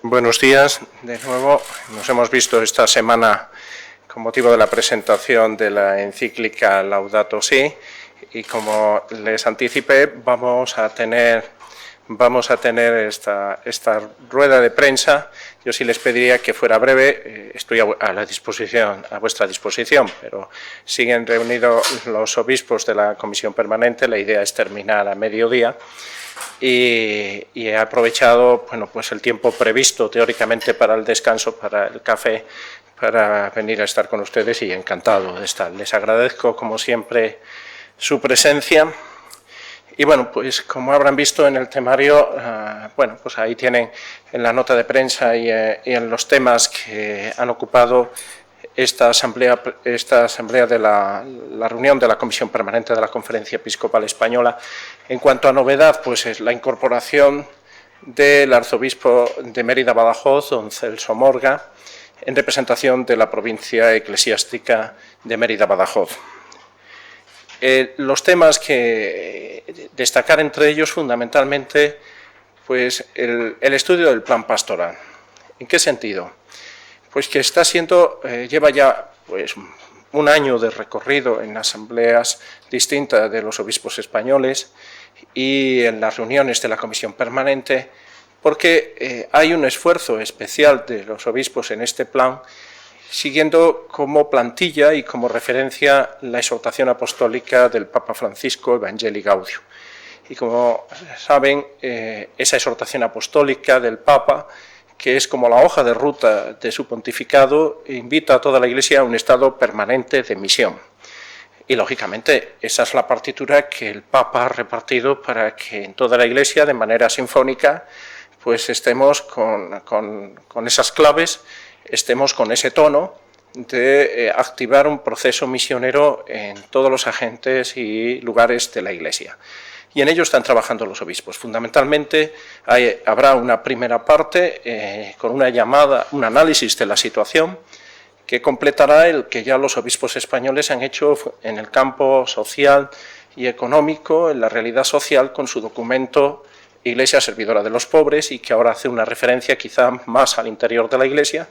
Buenos días. De nuevo, nos hemos visto esta semana con motivo de la presentación de la encíclica Laudato Si, y como les anticipé, vamos a tener esta rueda de prensa. Yo sí les pediría que fuera breve. Estoy a vuestra disposición, pero siguen reunidos los obispos de la Comisión Permanente. La idea es terminar a mediodía. Y he aprovechado pues el tiempo previsto teóricamente para el descanso, para el café, para venir a estar con ustedes, y encantado de estar. Les agradezco, como siempre, su presencia. Y bueno, pues como habrán visto en el temario, pues ahí tienen en la nota de prensa y en los temas que han ocupado esta asamblea de la reunión de la Comisión Permanente de la Conferencia Episcopal Española. En cuanto a novedad, pues es la incorporación del arzobispo de Mérida-Badajoz, don Celso Morga, en representación de la provincia eclesiástica de Mérida-Badajoz. Los temas que destacar entre ellos, fundamentalmente, pues el estudio del plan pastoral. ¿En qué sentido? Pues que lleva ya pues un año de recorrido en asambleas distintas de los obispos españoles y en las reuniones de la Comisión Permanente, porque hay un esfuerzo especial de los obispos en este plan, siguiendo como plantilla y como referencia la exhortación apostólica del Papa Francisco, Evangelii Gaudium. Y como saben, esa exhortación apostólica del Papa, que es como la hoja de ruta de su pontificado, invita a toda la Iglesia a un estado permanente de misión. Y, lógicamente, esa es la partitura que el Papa ha repartido para que en toda la Iglesia, de manera sinfónica, pues estemos con esas claves, estemos con ese tono de activar un proceso misionero en todos los agentes y lugares de la Iglesia. Y en ello están trabajando los obispos. Fundamentalmente habrá una primera parte con un análisis de la situación, que completará el que ya los obispos españoles han hecho en el campo social y económico, en la realidad social, con su documento Iglesia Servidora de los Pobres, y que ahora hace una referencia quizá más al interior de la Iglesia,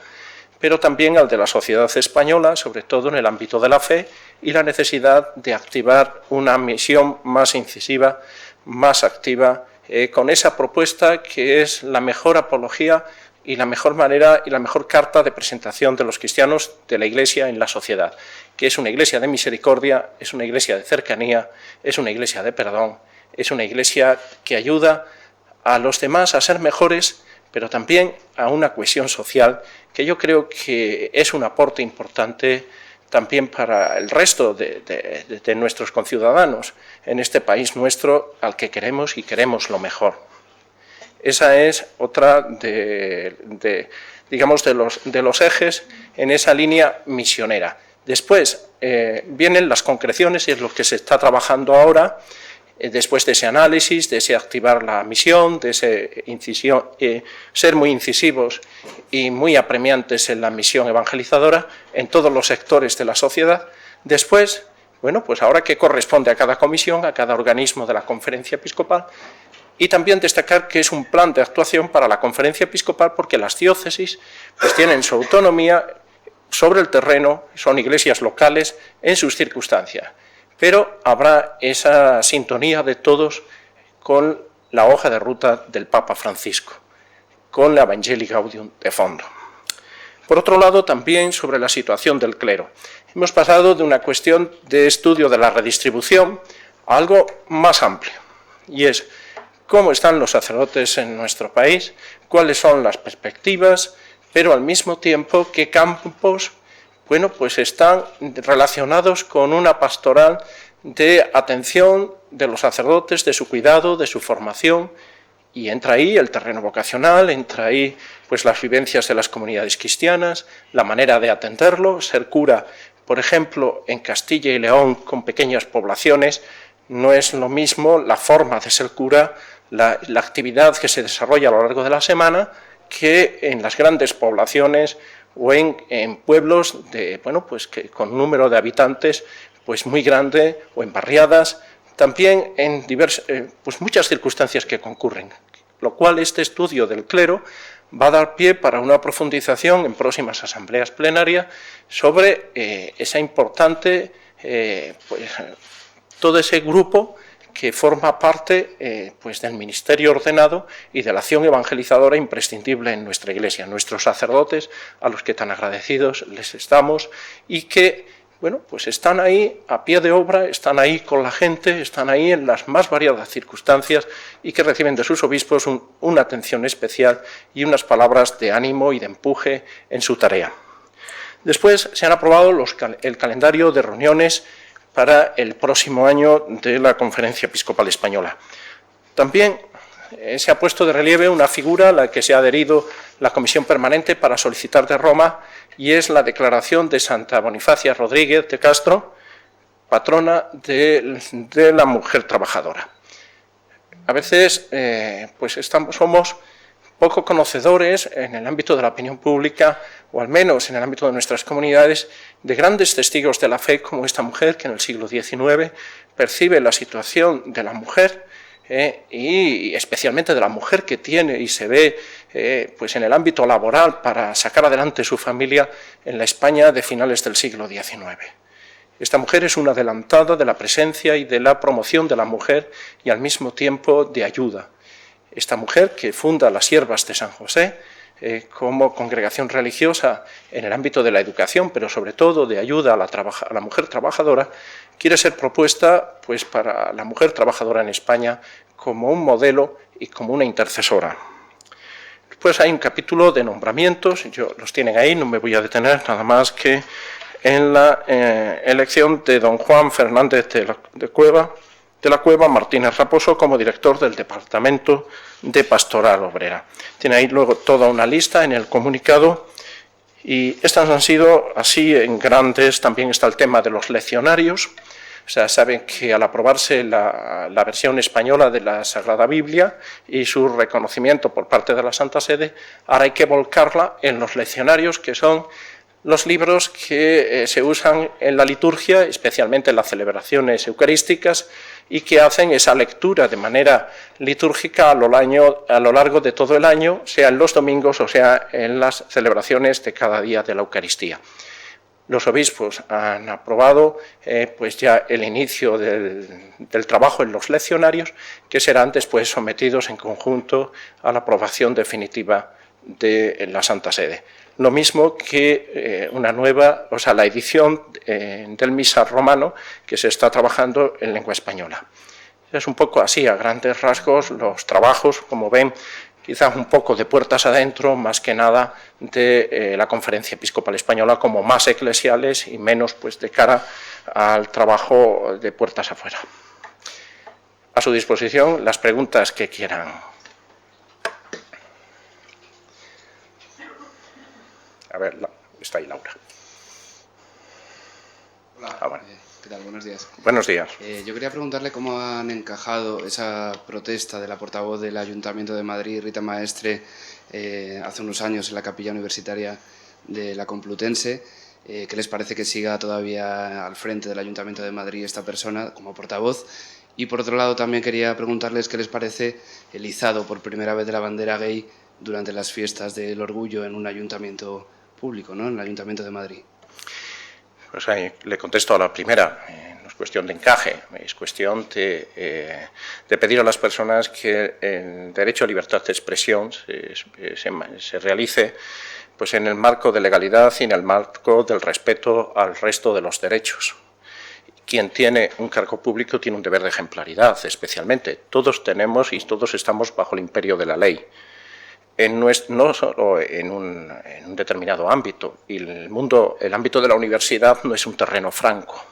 pero también al de la sociedad española, sobre todo en el ámbito de la fe, y la necesidad de activar una misión más incisiva, más activa, con esa propuesta que es la mejor apología y la mejor manera y la mejor carta de presentación de los cristianos de la Iglesia en la sociedad, que es una Iglesia de misericordia, es una Iglesia de cercanía, es una Iglesia de perdón, es una Iglesia que ayuda a los demás a ser mejores, pero también a una cohesión social, que yo creo que es un aporte importante también para el resto de nuestros conciudadanos en este país nuestro, al que queremos y queremos lo mejor. Esa es otra de los ejes en esa línea misionera. Después vienen las concreciones, y es lo que se está trabajando ahora, después de ese análisis, de ese activar la misión, de ese ser muy incisivos y muy apremiantes en la misión evangelizadora en todos los sectores de la sociedad. Después, pues ahora qué corresponde a cada comisión, a cada organismo de la Conferencia Episcopal, y también destacar que es un plan de actuación para la Conferencia Episcopal, porque las diócesis pues tienen su autonomía sobre el terreno, son iglesias locales en sus circunstancias, pero habrá esa sintonía de todos con la hoja de ruta del Papa Francisco, con la Evangelii Gaudium de fondo. Por otro lado, también sobre la situación del clero. Hemos pasado de una cuestión de estudio de la redistribución a algo más amplio, y es cómo están los sacerdotes en nuestro país, cuáles son las perspectivas, pero al mismo tiempo qué campos pues están relacionados con una pastoral de atención de los sacerdotes, de su cuidado, de su formación, y entra ahí el terreno vocacional, entra ahí pues las vivencias de las comunidades cristianas, la manera de atenderlo. Ser cura, por ejemplo, en Castilla y León, con pequeñas poblaciones, no es lo mismo la forma de ser cura, la actividad que se desarrolla a lo largo de la semana, que en las grandes poblaciones o en pueblos que con un número de habitantes pues muy grande, o en barriadas, también en muchas circunstancias que concurren, lo cual este estudio del clero va a dar pie para una profundización en próximas asambleas plenarias sobre esa importante, todo ese grupo que forma parte pues del ministerio ordenado y de la acción evangelizadora imprescindible en nuestra Iglesia, nuestros sacerdotes, a los que tan agradecidos les estamos y que, bueno, pues están ahí a pie de obra, están ahí con la gente, están ahí en las más variadas circunstancias y que reciben de sus obispos una atención especial y unas palabras de ánimo y de empuje en su tarea. Después se han aprobado el calendario de reuniones para el próximo año de la Conferencia Episcopal Española. También se ha puesto de relieve una figura a la que se ha adherido la Comisión Permanente para solicitar de Roma y es la declaración de Santa Bonifacia Rodríguez de Castro, patrona de la mujer trabajadora. A veces pues somos poco conocedores en el ámbito de la opinión pública, o al menos en el ámbito de nuestras comunidades, de grandes testigos de la fe como esta mujer que en el siglo XIX percibe la situación de la mujer y especialmente de la mujer que tiene y se ve pues en el ámbito laboral para sacar adelante su familia en la España de finales del siglo XIX. Esta mujer es una adelantada de la presencia y de la promoción de la mujer y al mismo tiempo de ayuda. Esta mujer que funda las Siervas de San José como congregación religiosa en el ámbito de la educación, pero sobre todo de ayuda a la mujer trabajadora, quiere ser propuesta pues, para la mujer trabajadora en España como un modelo y como una intercesora. Después hay un capítulo de nombramientos, los tienen ahí, no me voy a detener nada más que en la elección de don Juan Fernández de la Cueva Martínez Raposo como director del Departamento de Pastoral Obrera. Tiene ahí luego toda una lista en el comunicado y estas han sido así en grandes. También está el tema de los leccionarios. O sea, saben que al aprobarse la versión española de la Sagrada Biblia y su reconocimiento por parte de la Santa Sede, ahora hay que volcarla en los leccionarios, que son los libros que se usan en la liturgia, especialmente en las celebraciones eucarísticas, y que hacen esa lectura de manera litúrgica a lo largo de todo el año, sea en los domingos o sea en las celebraciones de cada día de la Eucaristía. Los obispos han aprobado pues ya el inicio del trabajo en los leccionarios, que serán después sometidos en conjunto a la aprobación definitiva de la Santa Sede. Lo mismo que la edición del Misal Romano, que se está trabajando en lengua española. Es un poco así, a grandes rasgos, los trabajos, como ven, quizás un poco de puertas adentro, más que nada de la Conferencia Episcopal Española, como más eclesiales y menos pues, de cara al trabajo de puertas afuera. A su disposición, las preguntas que quieran. A ver, está ahí Laura. Hola, bueno. ¿Qué tal? Buenos días. Buenos días. Yo quería preguntarle cómo han encajado esa protesta de la portavoz del Ayuntamiento de Madrid, Rita Maestre, hace unos años en la capilla universitaria de la Complutense. ¿Qué les parece que siga todavía al frente del Ayuntamiento de Madrid esta persona como portavoz? Y por otro lado también quería preguntarles qué les parece el izado por primera vez de la bandera gay durante las fiestas del orgullo en un ayuntamiento público, ¿no? En el Ayuntamiento de Madrid. Pues ahí le contesto a la primera. No es cuestión de encaje, es cuestión de pedir a las personas que el derecho a libertad de expresión se realice pues en el marco de legalidad y en el marco del respeto al resto de los derechos. Quien tiene un cargo público tiene un deber de ejemplaridad, especialmente. Todos tenemos y todos estamos bajo el imperio de la ley. No solo en un determinado ámbito, y el ámbito de la universidad no es un terreno franco.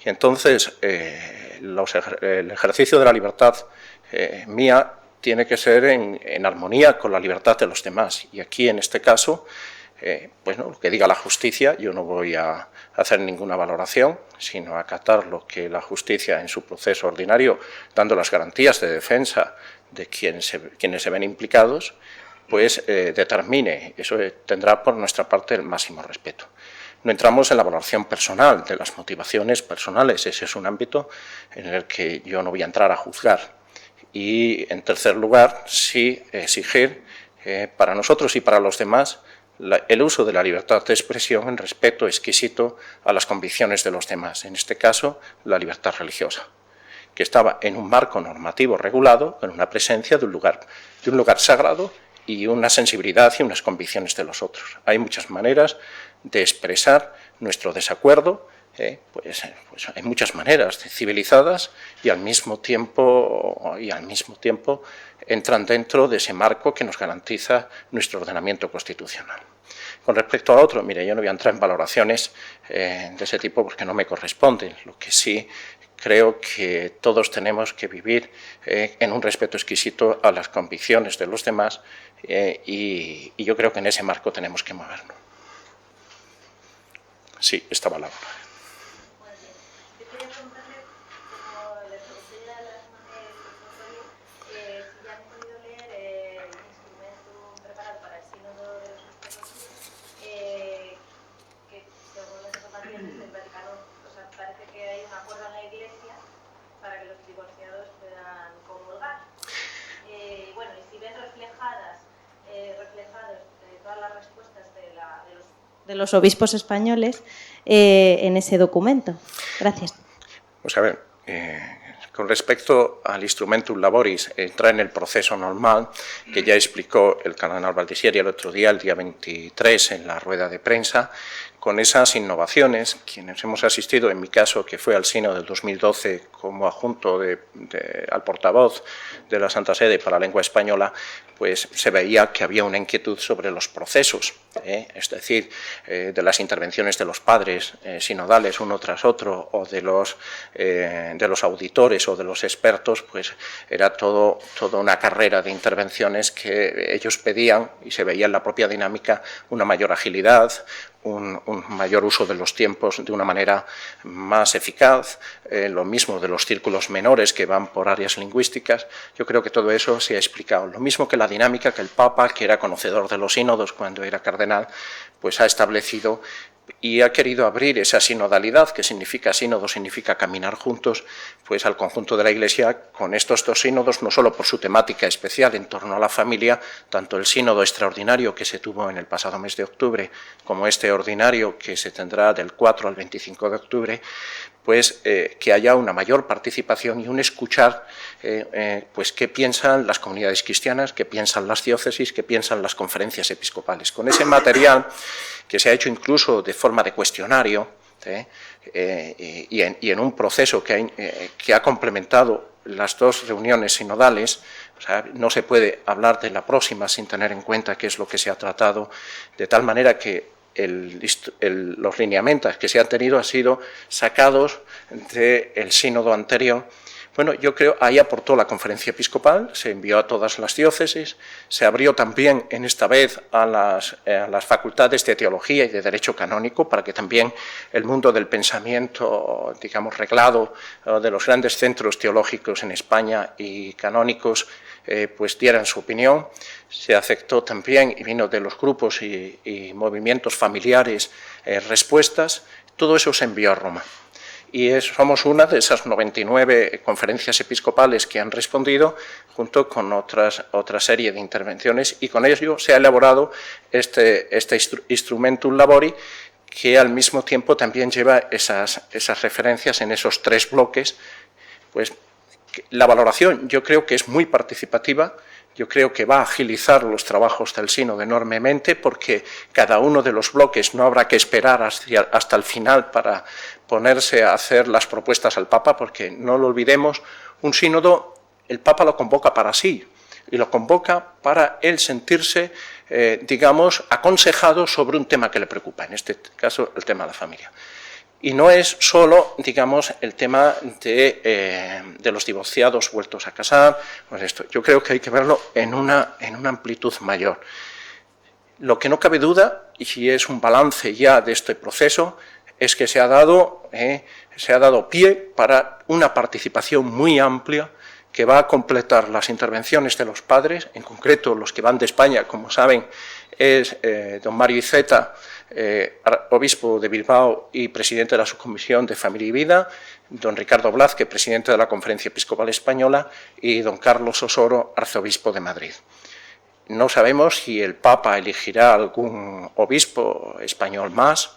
Y entonces el ejercicio de la libertad mía tiene que ser en armonía con la libertad de los demás. Y aquí, en este caso, pues no, lo que diga la justicia, yo no voy a hacer ninguna valoración, sino a acatar lo que la justicia en su proceso ordinario, dando las garantías de defensa de quienes se ven implicados, pues determine. Eso tendrá por nuestra parte el máximo respeto. No entramos en la valoración personal de las motivaciones personales, ese es un ámbito en el que yo no voy a entrar a juzgar. Y, en tercer lugar, sí exigir para nosotros y para los demás, el uso de la libertad de expresión en respeto exquisito a las convicciones de los demás, en este caso la libertad religiosa, que estaba en un marco normativo regulado, con una presencia de un lugar sagrado y una sensibilidad y unas convicciones de los otros. Hay muchas maneras de expresar nuestro desacuerdo, pues hay muchas maneras civilizadas y al mismo tiempo entran dentro de ese marco que nos garantiza nuestro ordenamiento constitucional. Con respecto a otro, mire, yo no voy a entrar en valoraciones de ese tipo porque no me corresponden. Lo que sí creo que todos tenemos que vivir en un respeto exquisito a las convicciones de los demás y yo creo que en ese marco tenemos que movernos. Sí, estaba la hora. De los obispos españoles en ese documento. Gracias. Pues a ver, con respecto al instrumentum laboris, entra en el proceso normal que ya explicó el cardenal Baldisieri el otro día, el día 23, en la rueda de prensa, con esas innovaciones, quienes hemos asistido, en mi caso, que fue al Sínodo del 2012 como adjunto al portavoz de la Santa Sede para la lengua española, pues se veía que había una inquietud sobre los procesos, es decir, de las intervenciones de los padres sinodales uno tras otro, o de los auditores o de los expertos, pues era toda una carrera de intervenciones que ellos pedían, y se veía en la propia dinámica una mayor agilidad, un mayor uso de los tiempos de una manera más eficaz, lo mismo de los círculos menores que van por áreas lingüísticas. Yo creo que todo eso se ha explicado. Lo mismo que la dinámica que el Papa, que era conocedor de los sínodos cuando era cardenal, pues ha establecido y ha querido abrir esa sinodalidad, que significa sínodo, significa caminar juntos, pues al conjunto de la Iglesia con estos dos sínodos, no solo por su temática especial en torno a la familia, tanto el sínodo extraordinario que se tuvo en el pasado mes de octubre, como este ordinario que se tendrá del 4 al 25 de octubre, pues que haya una mayor participación y un escuchar pues qué piensan las comunidades cristianas, qué piensan las diócesis, qué piensan las conferencias episcopales. Con ese material que se ha hecho incluso de forma de cuestionario y en un proceso que ha complementado las dos reuniones sinodales, o sea, no se puede hablar de la próxima sin tener en cuenta qué es lo que se ha tratado, de tal manera que los lineamientos que se han tenido han sido sacados del sínodo anterior. Bueno, yo creo, ahí aportó la conferencia episcopal, se envió a todas las diócesis, se abrió también en esta vez a las facultades de teología y de derecho canónico para que también el mundo del pensamiento, digamos, reglado de los grandes centros teológicos en España y canónicos, pues dieran su opinión. Se aceptó también, y vino de los grupos y movimientos familiares, respuestas. Todo eso se envió a Roma. Y somos una de esas 99 conferencias episcopales que han respondido, junto con otra serie de intervenciones, y con ello se ha elaborado este instrumentum labori, que al mismo tiempo también lleva esas referencias en esos tres bloques. Pues la valoración yo creo que es muy participativa. Yo creo que va a agilizar los trabajos del sínodo enormemente, porque cada uno de los bloques no habrá que esperar hasta el final para ponerse a hacer las propuestas al Papa, porque no lo olvidemos, un sínodo el Papa lo convoca para sí, y lo convoca para él sentirse, digamos, aconsejado sobre un tema que le preocupa, en este caso el tema de la familia. Y no es solo, digamos, el tema de los divorciados vueltos a casar, pues esto. Yo creo que hay que verlo en una amplitud mayor. Lo que no cabe duda, y si es un balance ya de este proceso, es que se ha dado pie para una participación muy amplia que va a completar las intervenciones de los padres, en concreto los que van de España, como saben, es don Mario Iceta, obispo de Bilbao y presidente de la Subcomisión de Familia y Vida, don Ricardo Blázquez, presidente de la Conferencia Episcopal Española, y don Carlos Osoro, arzobispo de Madrid. No sabemos si el Papa elegirá algún obispo español más,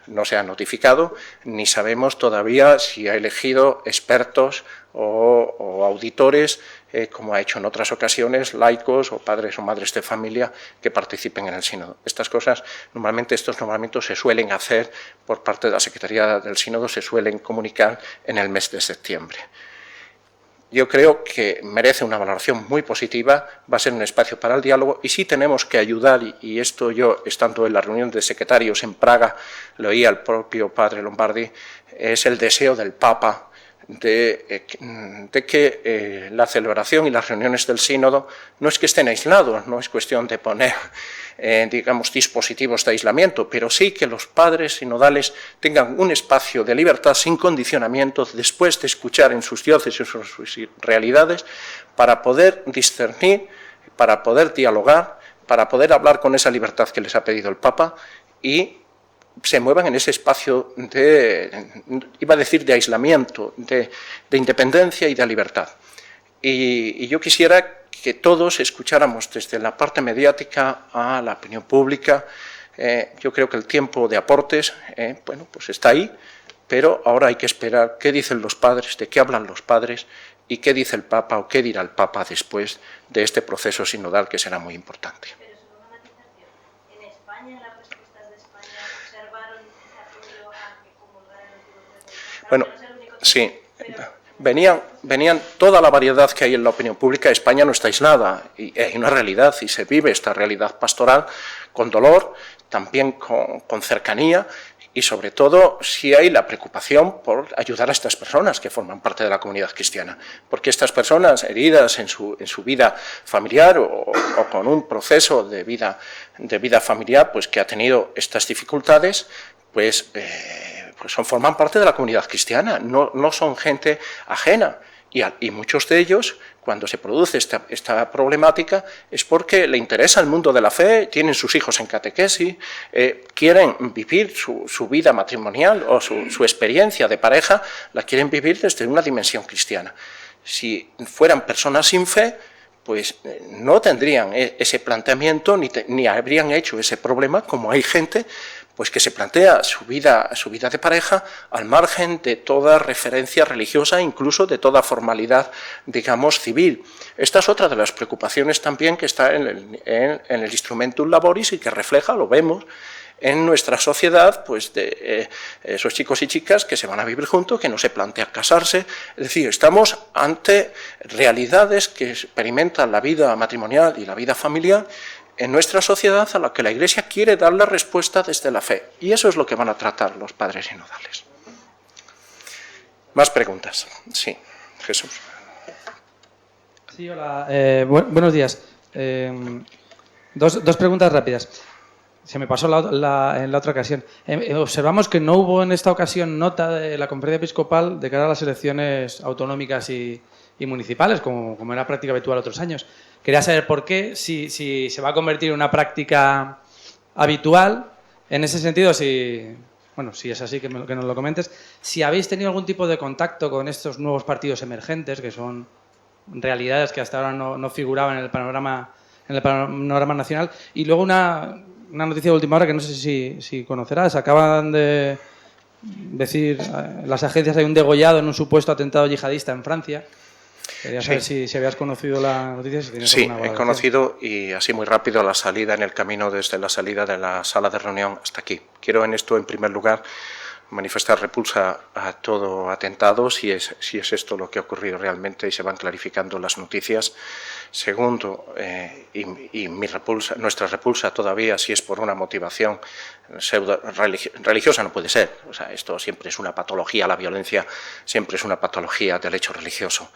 no se ha notificado, ni sabemos todavía si ha elegido expertos o auditores, como ha hecho en otras ocasiones, laicos o padres o madres de familia que participen en el sínodo. Estas cosas, normalmente estos nombramientos se suelen hacer por parte de la Secretaría del Sínodo, se suelen comunicar en el mes de septiembre. Yo creo que merece una valoración muy positiva, va a ser un espacio para el diálogo y sí tenemos que ayudar, y esto yo, estando en la reunión de secretarios en Praga, lo oía al propio padre Lombardi, es el deseo del Papa de que la celebración y las reuniones del sínodo no es que estén aislados, no es cuestión de poner digamos, dispositivos de aislamiento, pero sí que los padres sinodales tengan un espacio de libertad sin condicionamientos después de escuchar en sus diócesis o sus realidades para poder discernir, para poder dialogar, para poder hablar con esa libertad que les ha pedido el Papa y se muevan en ese espacio iba a decir de aislamiento, de independencia y de libertad. Y yo quisiera que todos escucháramos desde la parte mediática a la opinión pública. Yo creo que el tiempo de aportes, bueno, pues está ahí, pero ahora hay que esperar qué dicen los padres, de qué hablan los padres y qué dice el Papa o qué dirá el Papa después de este proceso sinodal que será muy importante. Pero solo una matización. En España, en las respuestas de España, observaron ese apoyo a que comulgaran el último. Bueno, sí. Venían toda la variedad que hay en la opinión pública. España no está aislada y hay una realidad y se vive esta realidad pastoral con dolor, también con cercanía y sobre todo si hay la preocupación por ayudar a estas personas que forman parte de la comunidad cristiana, porque estas personas heridas en su vida familiar o con un proceso de vida familiar pues que ha tenido estas dificultades, pues forman parte de la comunidad cristiana, no son gente ajena. Y muchos de ellos, cuando se produce esta problemática, es porque le interesa el mundo de la fe, tienen sus hijos en catequesis, quieren vivir su vida matrimonial o su experiencia de pareja, la quieren vivir desde una dimensión cristiana. Si fueran personas sin fe, pues no tendrían ese planteamiento ni habrían hecho ese problema, como hay gente pues que se plantea su vida de pareja al margen de toda referencia religiosa, incluso de toda formalidad, digamos, civil. Esta es otra de las preocupaciones también que está en el Instrumentum Laboris y que refleja, lo vemos, en nuestra sociedad, pues de esos chicos y chicas que se van a vivir juntos, que no se plantean casarse. Es decir, estamos ante realidades que experimentan la vida matrimonial y la vida familiar en nuestra sociedad a la que la Iglesia quiere dar la respuesta desde la fe. Y eso es lo que van a tratar los padres sinodales. Más preguntas. Sí, Jesús. Sí, hola. Buenos días. Dos preguntas rápidas. Se me pasó en la otra ocasión. Observamos que no hubo en esta ocasión nota de la Conferencia Episcopal de cara a las elecciones autonómicas y municipales, como era práctica habitual otros años. Quería saber por qué, si se va a convertir en una práctica habitual. En ese sentido, si es así, que nos lo comentes. Si habéis tenido algún tipo de contacto con estos nuevos partidos emergentes, que son realidades que hasta ahora no figuraban en el panorama nacional. Y luego una noticia de última hora que no sé si conocerás. Acaban de decir las agencias hay un degollado en un supuesto atentado yihadista en Francia. Quería saber si habías conocido la noticia. Sí, he conocido y así muy rápido la salida en el camino desde la salida de la sala de reunión hasta aquí. Quiero en esto, en primer lugar, manifestar repulsa a todo atentado, si es esto lo que ha ocurrido realmente y se van clarificando las noticias. Segundo, y nuestra repulsa todavía, si es por una motivación religiosa, no puede ser. O sea, esto siempre es una patología, la violencia siempre es una patología del hecho religioso.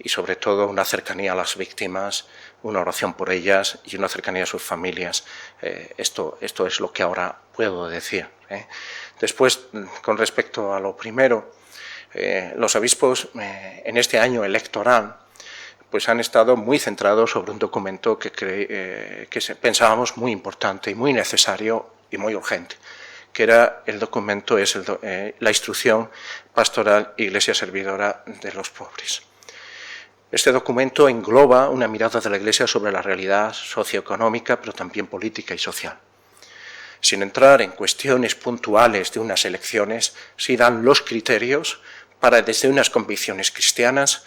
Y sobre todo una cercanía a las víctimas, una oración por ellas y una cercanía a sus familias. Esto es lo que ahora puedo decir. Después, con respecto a lo primero, los obispos en este año electoral pues han estado muy centrados sobre un documento que pensábamos muy importante y muy necesario y muy urgente, que era el documento, la instrucción pastoral Iglesia Servidora de los Pobres. Este documento engloba una mirada de la Iglesia sobre la realidad socioeconómica, pero también política y social. Sin entrar en cuestiones puntuales de unas elecciones, sí dan los criterios para, desde unas convicciones cristianas,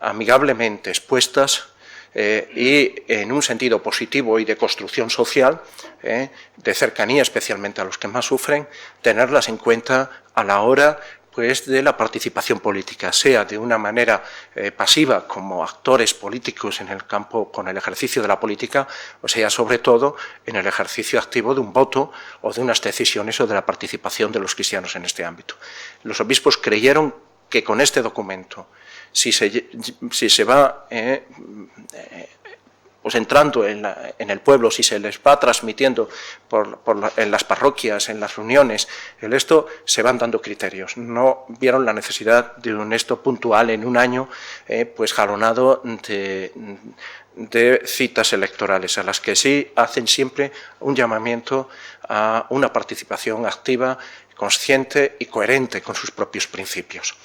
amigablemente expuestas y en un sentido positivo y de construcción social, de cercanía especialmente a los que más sufren, tenerlas en cuenta a la hora pues, de la participación política, sea de una manera pasiva como actores políticos en el campo con el ejercicio de la política, o sea, sobre todo en el ejercicio activo de un voto o de unas decisiones o de la participación de los cristianos en este ámbito. Los obispos creyeron que con este documento, si se va pues entrando en el pueblo, si se les va transmitiendo en las parroquias, en las reuniones, esto se van dando criterios. No vieron la necesidad de un esto puntual en un año pues jalonado de citas electorales, a las que sí hacen siempre un llamamiento a una participación activa, consciente y coherente con sus propios principios.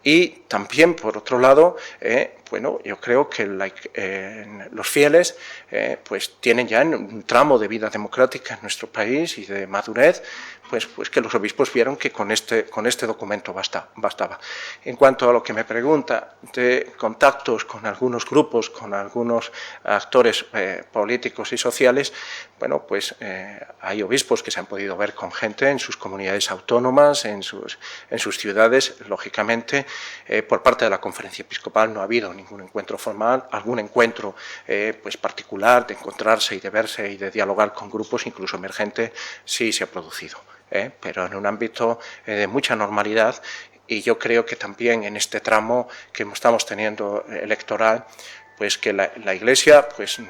Y también, por otro lado, bueno, yo creo que los fieles pues tienen ya en un tramo de vida democrática en nuestro país y de madurez, pues que los obispos vieron que con este documento bastaba. En cuanto a lo que me pregunta de contactos con algunos grupos, con algunos actores políticos y sociales, bueno, pues hay obispos que se han podido ver con gente en sus comunidades autónomas, en sus ciudades, lógicamente. Por parte de la Conferencia Episcopal no ha habido ningún encuentro formal, algún encuentro pues particular de encontrarse y de verse y de dialogar con grupos, incluso emergente, sí se ha producido, pero en un ámbito de mucha normalidad. Y yo creo que también en este tramo que estamos teniendo electoral, pues que la Iglesia, pues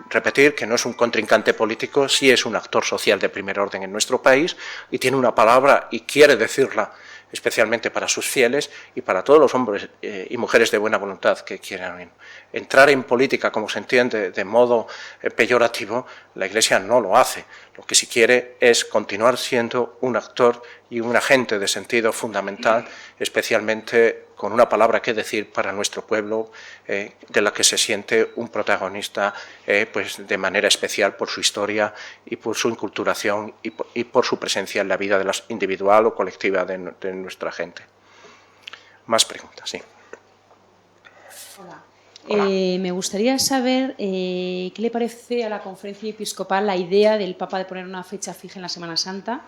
repetir que no es un contrincante político, sí es un actor social de primer orden en nuestro país y tiene una palabra y quiere decirla especialmente para sus fieles y para todos los hombres y mujeres de buena voluntad que quieran entrar en política, como se entiende, de modo peyorativo. La Iglesia no lo hace. Lo que sí quiere es continuar siendo un actor y un agente de sentido fundamental, especialmente con una palabra que decir para nuestro pueblo, de la que se siente un protagonista pues de manera especial por su historia y por su inculturación y por su presencia en la vida individual o colectiva de nuestra gente. Más preguntas, sí. Hola. Me gustaría saber qué le parece a la Conferencia Episcopal la idea del Papa de poner una fecha fija en la Semana Santa.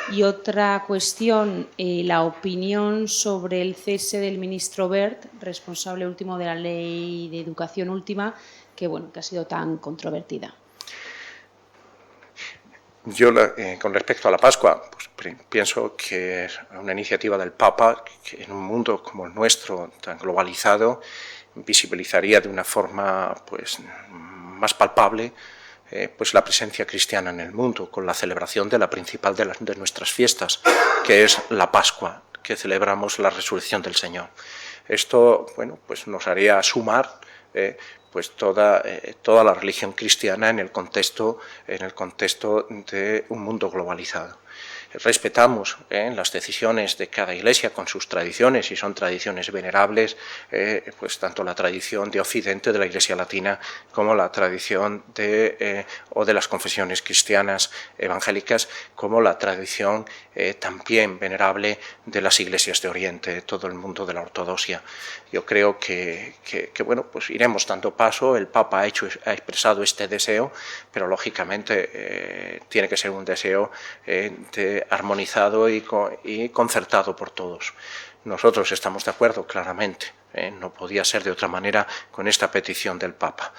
Y otra cuestión, la opinión sobre el cese del ministro Wert, responsable último de la Ley de Educación Última, que ha sido tan controvertida. Yo, con respecto a la Pascua, pues, pienso que es una iniciativa del Papa que en un mundo como el nuestro, tan globalizado, visibilizaría de una forma pues, más palpable pues la presencia cristiana en el mundo, con la celebración de la principal de nuestras fiestas, que es la Pascua, que celebramos la resurrección del Señor. Esto, bueno, pues nos haría sumar pues toda la religión cristiana en el contexto de un mundo globalizado. Respetamos las decisiones de cada iglesia con sus tradiciones, y son tradiciones venerables, pues tanto la tradición de Occidente, de la Iglesia Latina, como la tradición de las confesiones cristianas evangélicas, como la tradición también venerable de las iglesias de Oriente, todo el mundo de la ortodoxia. Yo creo que bueno, pues iremos dando paso. El Papa ha expresado este deseo, pero lógicamente tiene que ser un deseo armonizado y concertado por todos. Nosotros estamos de acuerdo, claramente, no podía ser de otra manera con esta petición del Papa.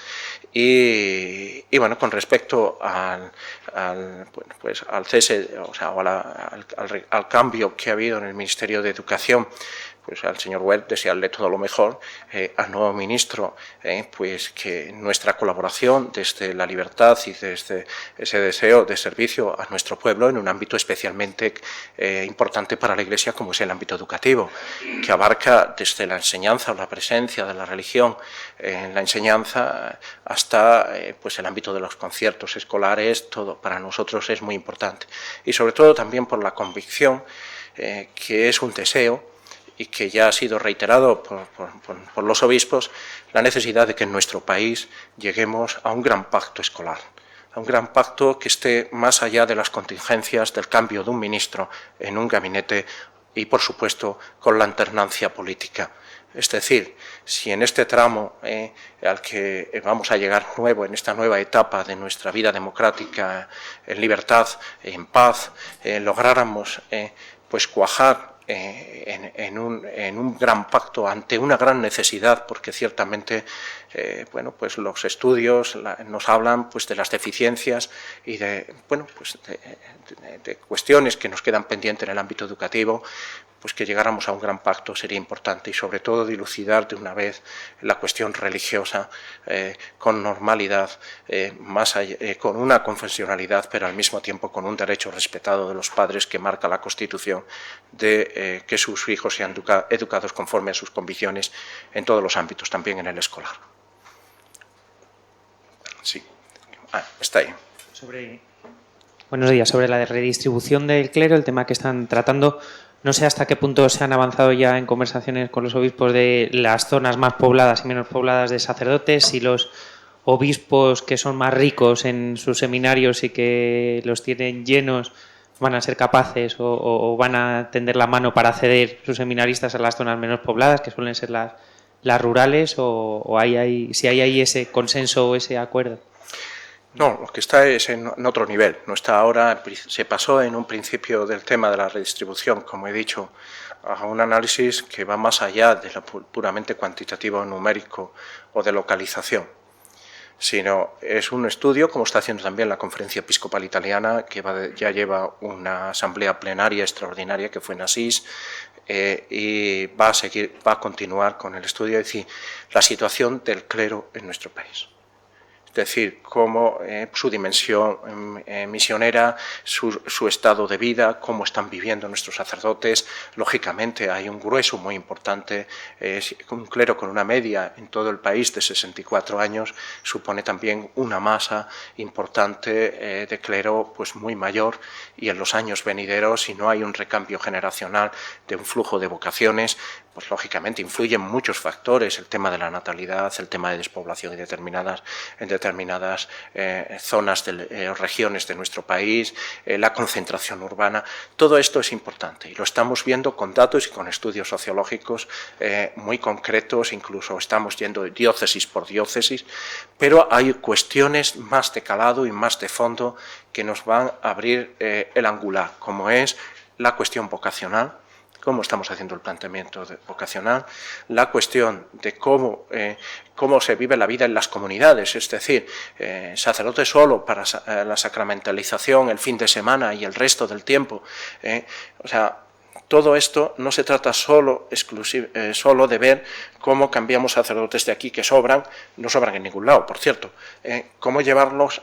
Y bueno, con respecto al cese, o sea, al cambio que ha habido en el Ministerio de Educación, pues al señor Wert desearle todo lo mejor, al nuevo ministro, pues que nuestra colaboración desde la libertad y desde ese deseo de servicio a nuestro pueblo en un ámbito especialmente importante para la Iglesia, como es el ámbito educativo, que abarca desde la enseñanza o la presencia de la religión en la enseñanza hasta pues el ámbito de los conciertos escolares. Todo para nosotros es muy importante, y sobre todo también por la convicción que es un deseo y que ya ha sido reiterado por los obispos, la necesidad de que en nuestro país lleguemos a un gran pacto escolar, a un gran pacto que esté más allá de las contingencias del cambio de un ministro en un gabinete y, por supuesto, con la alternancia política. Es decir, si en este tramo al que vamos a llegar nuevo, en esta nueva etapa de nuestra vida democrática, en libertad, en paz, lográramos pues cuajar en un gran pacto ante una gran necesidad, porque ciertamente bueno, pues los estudios nos hablan pues de las deficiencias y de, bueno, pues de cuestiones que nos quedan pendientes en el ámbito educativo, pues que llegáramos a un gran pacto sería importante, y sobre todo dilucidar de una vez la cuestión religiosa con normalidad, más allá, con una confesionalidad, pero al mismo tiempo con un derecho respetado de los padres que marca la Constitución de que sus hijos sean educados conforme a sus convicciones en todos los ámbitos, también en el escolar. Sí, está ahí. Buenos días. Sobre la redistribución del clero, el tema que están tratando, no sé hasta qué punto se han avanzado ya en conversaciones con los obispos de las zonas más pobladas y menos pobladas de sacerdotes, si los obispos que son más ricos en sus seminarios y que los tienen llenos van a ser capaces o van a tender la mano para ceder sus seminaristas a las zonas menos pobladas, que suelen ser las rurales, o si hay ahí ese consenso o ese acuerdo. No, lo que está es en otro nivel. No está ahora, se pasó en un principio del tema de la redistribución, como he dicho, a un análisis que va más allá de lo puramente cuantitativo o numérico o de localización, sino es un estudio, como está haciendo también la Conferencia Episcopal Italiana, que ya lleva una asamblea plenaria extraordinaria que fue en Asís, y va a continuar con el estudio, es decir, la situación del clero en nuestro país. Es decir, cómo su dimensión misionera, su estado de vida, cómo están viviendo nuestros sacerdotes. Lógicamente hay un grueso muy importante, un clero con una media en todo el país de 64 años, supone también una masa importante de clero pues muy mayor, y en los años venideros, si no hay un recambio generacional de un flujo de vocaciones, pues lógicamente influyen muchos factores, el tema de la natalidad, el tema de despoblación en determinadas zonas, regiones de nuestro país, la concentración urbana. Todo esto es importante y lo estamos viendo con datos y con estudios sociológicos muy concretos, incluso estamos yendo diócesis por diócesis, pero hay cuestiones más de calado y más de fondo que nos van a abrir el angular, como es la cuestión vocacional, cómo estamos haciendo el planteamiento vocacional, la cuestión de cómo se vive la vida en las comunidades, es decir, sacerdote solo para la sacramentalización el fin de semana y el resto del tiempo. O sea, todo esto no se trata solo de ver cómo cambiamos sacerdotes de aquí que sobran, no sobran en ningún lado, por cierto, cómo llevarlos,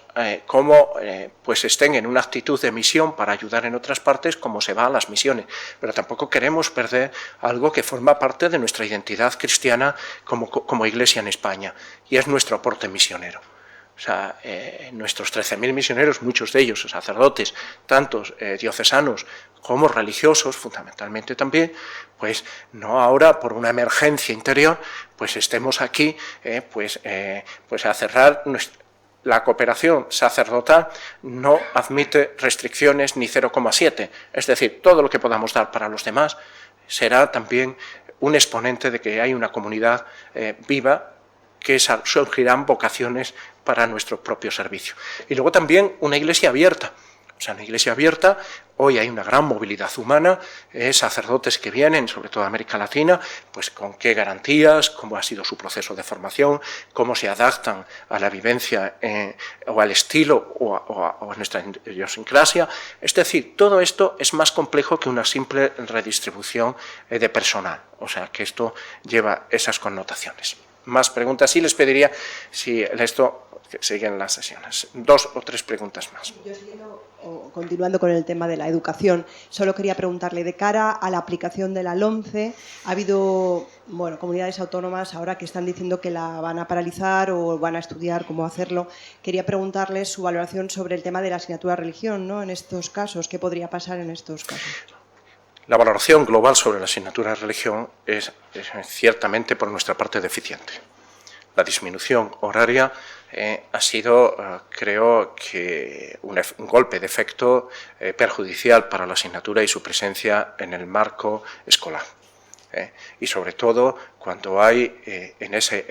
pues estén en una actitud de misión para ayudar en otras partes, como se va a las misiones, pero tampoco queremos perder algo que forma parte de nuestra identidad cristiana como Iglesia en España, y es nuestro aporte misionero. O sea, nuestros 13.000 misioneros, muchos de ellos sacerdotes, tantos diocesanos como religiosos, fundamentalmente también, pues no ahora por una emergencia interior, pues estemos aquí pues a cerrar la cooperación sacerdotal. No admite restricciones ni 0,7, es decir, todo lo que podamos dar para los demás será también un exponente de que hay una comunidad viva, que surgirán vocaciones para nuestro propio servicio. Y luego también una iglesia abierta. O sea, una iglesia abierta, hoy hay una gran movilidad humana, sacerdotes que vienen, sobre todo de América Latina, pues con qué garantías, cómo ha sido su proceso de formación, cómo se adaptan a la vivencia o al estilo o a nuestra idiosincrasia. Es decir, todo esto es más complejo que una simple redistribución de personal. O sea, que esto lleva esas connotaciones. Más preguntas, sí les pediría, si esto que siguen las sesiones. 2 o 3 preguntas más. Yo continuando con el tema de la educación, solo quería preguntarle, de cara a la aplicación de la LOMCE, ha habido comunidades autónomas ahora que están diciendo que la van a paralizar o van a estudiar cómo hacerlo. Quería preguntarle su valoración sobre el tema de la asignatura religión, ¿no? En estos casos, ¿qué podría pasar en estos casos? La valoración global sobre la asignatura de religión es ciertamente por nuestra parte deficiente. La disminución horaria ha sido, creo que, un golpe de efecto perjudicial para la asignatura y su presencia en el marco escolar. Y sobre todo cuando hay en ese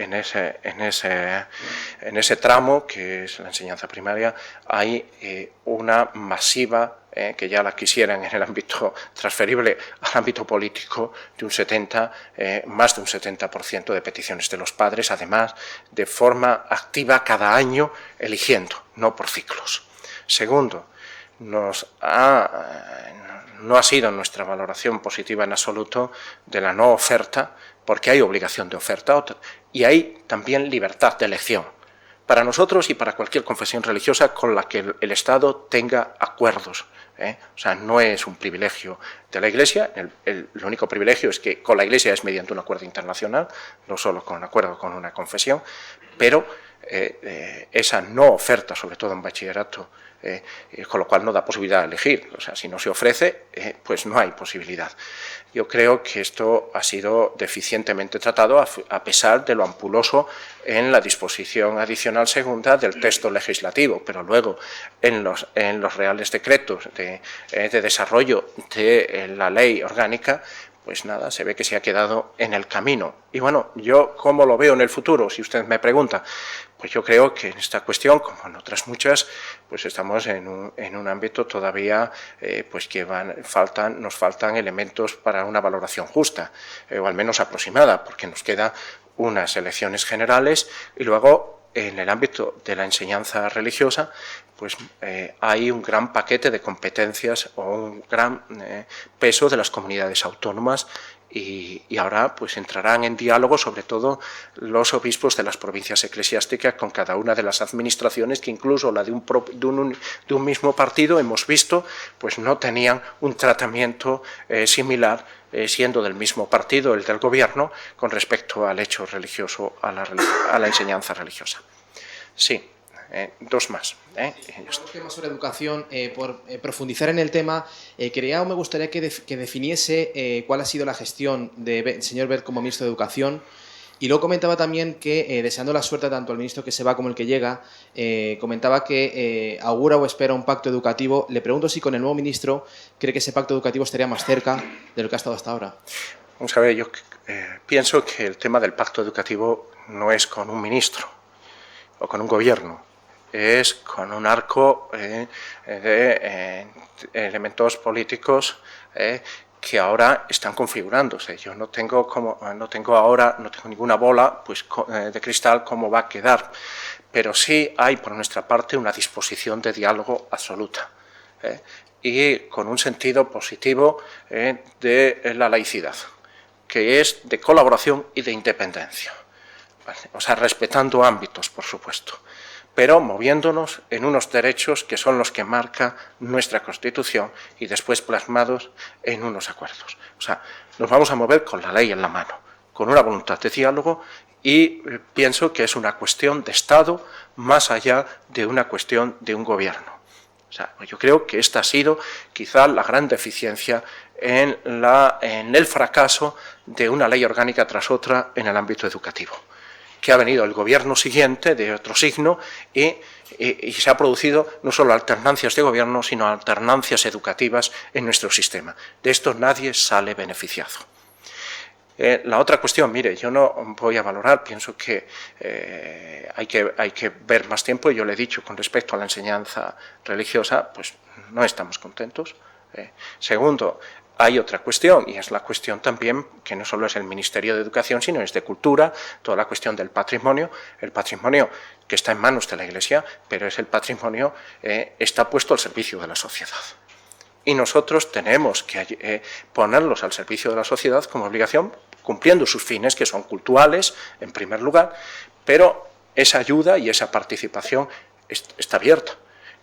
tramo, que es la enseñanza primaria, hay una masiva, que ya la quisieran en el ámbito transferible al ámbito político, de más de un 70% de peticiones de los padres, además de forma activa cada año eligiendo, no por ciclos. Segundo, no ha sido nuestra valoración positiva en absoluto de la no oferta, porque hay obligación de oferta y hay también libertad de elección para nosotros y para cualquier confesión religiosa con la que el Estado tenga acuerdos. O sea, no es un privilegio de la Iglesia, el único privilegio es que con la Iglesia es mediante un acuerdo internacional, no solo con un acuerdo con una confesión, pero esa no oferta, sobre todo en bachillerato, con lo cual no da posibilidad de elegir. O sea, si no se ofrece, pues no hay posibilidad. Yo creo que esto ha sido deficientemente tratado, a pesar de lo ampuloso en la disposición adicional segunda del texto legislativo, pero luego en los reales decretos de desarrollo de la ley orgánica, pues nada, se ve que se ha quedado en el camino. Y bueno, yo cómo lo veo en el futuro, si usted me pregunta, pues yo creo que en esta cuestión, como en otras muchas, pues estamos en un ámbito todavía pues que nos faltan elementos para una valoración justa, o al menos aproximada, porque nos quedan unas elecciones generales y luego en el ámbito de la enseñanza religiosa, pues hay un gran paquete de competencias o un gran peso de las comunidades autónomas y ahora pues entrarán en diálogo sobre todo los obispos de las provincias eclesiásticas con cada una de las administraciones, que incluso la de un mismo partido hemos visto pues no tenían un tratamiento similar, siendo del mismo partido, el del gobierno, con respecto al hecho religioso, a la enseñanza religiosa. Sí. Dos más. Un tema sobre educación, por profundizar en el tema, me gustaría que definiese cuál ha sido la gestión del señor Wert como ministro de Educación, y luego comentaba también que, deseando la suerte tanto al ministro que se va como el que llega, comentaba que augura o espera un pacto educativo. Le pregunto si con el nuevo ministro cree que ese pacto educativo estaría más cerca de lo que ha estado hasta ahora. Vamos a ver, yo pienso que el tema del pacto educativo no es con un ministro o con un gobierno, es con un arco de elementos políticos que ahora están configurándose. Yo no tengo ninguna bola pues, de cristal cómo va a quedar, pero sí hay por nuestra parte una disposición de diálogo absoluta y con un sentido positivo de la laicidad, que es de colaboración y de independencia. ¿Vale? O sea, respetando ámbitos, por supuesto, pero moviéndonos en unos derechos que son los que marca nuestra Constitución y después plasmados en unos acuerdos. O sea, nos vamos a mover con la ley en la mano, con una voluntad de diálogo, y pienso que es una cuestión de Estado más allá de una cuestión de un gobierno. O sea, yo creo que esta ha sido quizá la gran deficiencia en el fracaso de una ley orgánica tras otra en el ámbito educativo, que ha venido el gobierno siguiente de otro signo y se ha producido no solo alternancias de gobierno, sino alternancias educativas en nuestro sistema. De esto nadie sale beneficiado. La otra cuestión, mire, yo no voy a valorar, pienso que hay que ver más tiempo, y yo le he dicho con respecto a la enseñanza religiosa, pues no estamos contentos. Segundo, hay otra cuestión, y es la cuestión también que no solo es el Ministerio de Educación, sino es de Cultura, toda la cuestión del patrimonio, el patrimonio que está en manos de la Iglesia, pero es el patrimonio está puesto al servicio de la sociedad. Y nosotros tenemos que ponerlos al servicio de la sociedad como obligación, cumpliendo sus fines, que son culturales, en primer lugar, pero esa ayuda y esa participación está abierta.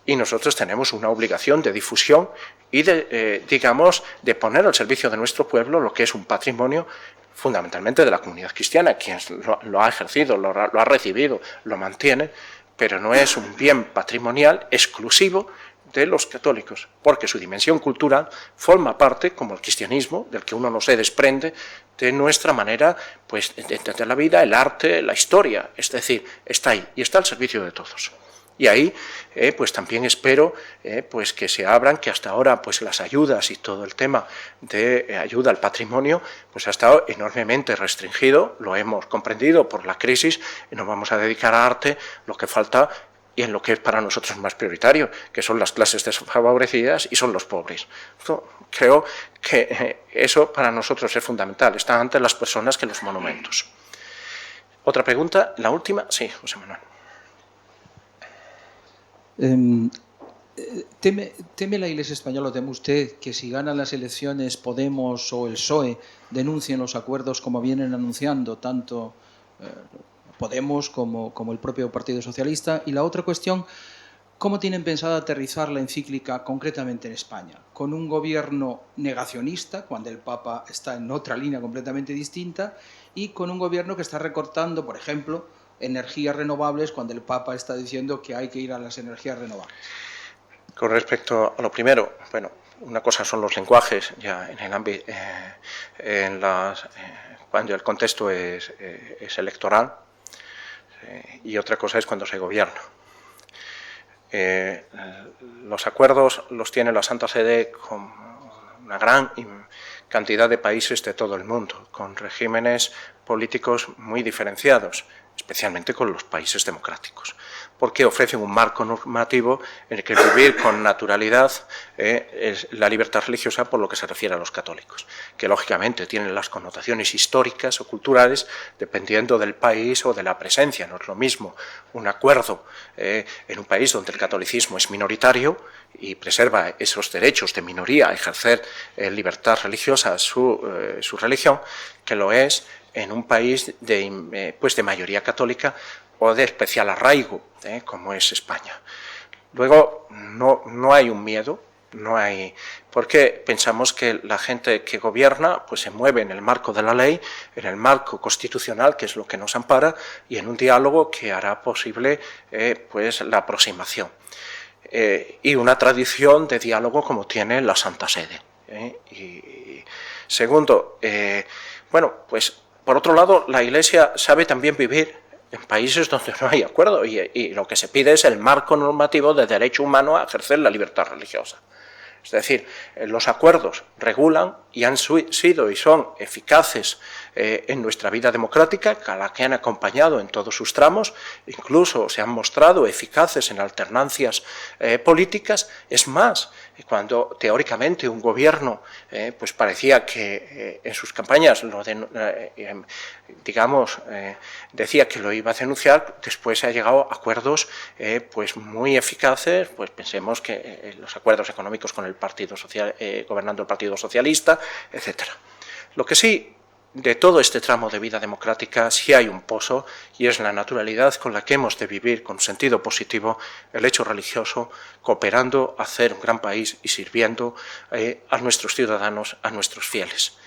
Y nosotros tenemos una obligación de difusión y de poner al servicio de nuestro pueblo lo que es un patrimonio fundamentalmente de la comunidad cristiana, quien lo ha ejercido, lo ha recibido, lo mantiene, pero no es un bien patrimonial exclusivo de los católicos, porque su dimensión cultural forma parte, como el cristianismo, del que uno no se desprende, de nuestra manera pues, de entender la vida, el arte, la historia, es decir, está ahí y está al servicio de todos. Y ahí pues también espero pues que se abran, que hasta ahora pues las ayudas y todo el tema de ayuda al patrimonio pues ha estado enormemente restringido, lo hemos comprendido por la crisis y nos vamos a dedicar a arte, lo que falta y en lo que es para nosotros más prioritario, que son las clases desfavorecidas y son los pobres. Creo que eso para nosotros es fundamental, están antes las personas que los monumentos. Otra pregunta, la última, sí, José Manuel. ¿Teme la Iglesia española, o teme usted que si ganan las elecciones Podemos o el PSOE denuncien los acuerdos como vienen anunciando tanto Podemos como el propio Partido Socialista? Y la otra cuestión, ¿cómo tienen pensado aterrizar la encíclica concretamente en España? ¿Con un gobierno negacionista, cuando el Papa está en otra línea completamente distinta, y con un gobierno que está recortando, por ejemplo, energías renovables cuando el Papa está diciendo que hay que ir a las energías renovables? Con respecto a lo primero, bueno, una cosa son los lenguajes ya en el ámbito, cuando el contexto es electoral, y otra cosa es cuando se gobierna. Los acuerdos los tiene la Santa Sede con una gran cantidad de países de todo el mundo, con regímenes políticos muy diferenciados, especialmente con los países democráticos, porque ofrecen un marco normativo en el que vivir con naturalidad es la libertad religiosa por lo que se refiere a los católicos, que lógicamente tienen las connotaciones históricas o culturales dependiendo del país o de la presencia. No es lo mismo un acuerdo en un país donde el catolicismo es minoritario y preserva esos derechos de minoría a ejercer libertad religiosa su religión, que lo es en un país de mayoría católica o de especial arraigo, como es España. Luego, no hay un miedo, porque pensamos que la gente que gobierna pues se mueve en el marco de la ley, en el marco constitucional, que es lo que nos ampara, y en un diálogo que hará posible pues la aproximación. Y una tradición de diálogo como tiene la Santa Sede. Y segundo, bueno, pues por otro lado, la Iglesia sabe también vivir en países donde no hay acuerdo y lo que se pide es el marco normativo de derecho humano a ejercer la libertad religiosa. Es decir, los acuerdos regulan y han sido y son eficaces en nuestra vida democrática, a la que han acompañado en todos sus tramos, incluso se han mostrado eficaces en alternancias políticas. Es más, cuando teóricamente un gobierno pues parecía que en sus campañas decía que lo iba a denunciar, después se ha llegado a acuerdos pues muy eficaces, pues pensemos que los acuerdos económicos con el Partido Social, gobernando el Partido Socialista, etcétera. Lo que sí, de todo este tramo de vida democrática, sí hay un pozo, y es la naturalidad con la que hemos de vivir con sentido positivo el hecho religioso, cooperando a hacer un gran país y sirviendo a nuestros ciudadanos, a nuestros fieles.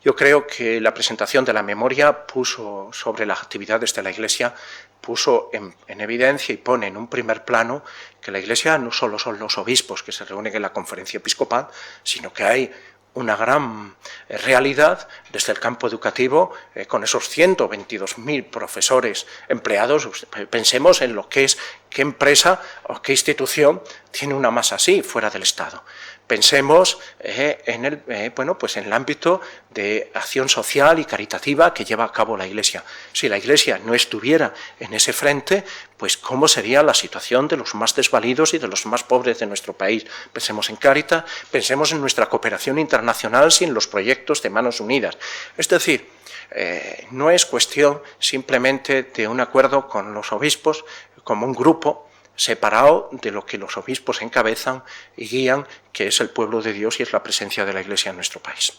Yo creo que la presentación de la memoria puso sobre las actividades de la Iglesia, puso en evidencia y pone en un primer plano que la Iglesia no solo son los obispos que se reúnen en la conferencia episcopal, sino que hay una gran realidad desde el campo educativo con esos 122.000 profesores empleados. Pensemos en lo que es, qué empresa o qué institución tiene una masa así fuera del Estado. Pensemos en el ámbito de acción social y caritativa que lleva a cabo la Iglesia. Si la Iglesia no estuviera en ese frente, pues cómo sería la situación de los más desvalidos y de los más pobres de nuestro país. Pensemos en Cáritas, pensemos en nuestra cooperación internacional sin los proyectos de Manos Unidas. Es decir, no es cuestión simplemente de un acuerdo con los obispos como un grupo separado de lo que los obispos encabezan y guían, que es el pueblo de Dios y es la presencia de la Iglesia en nuestro país.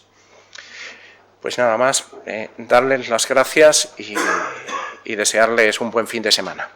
Pues nada más, darles las gracias y desearles un buen fin de semana.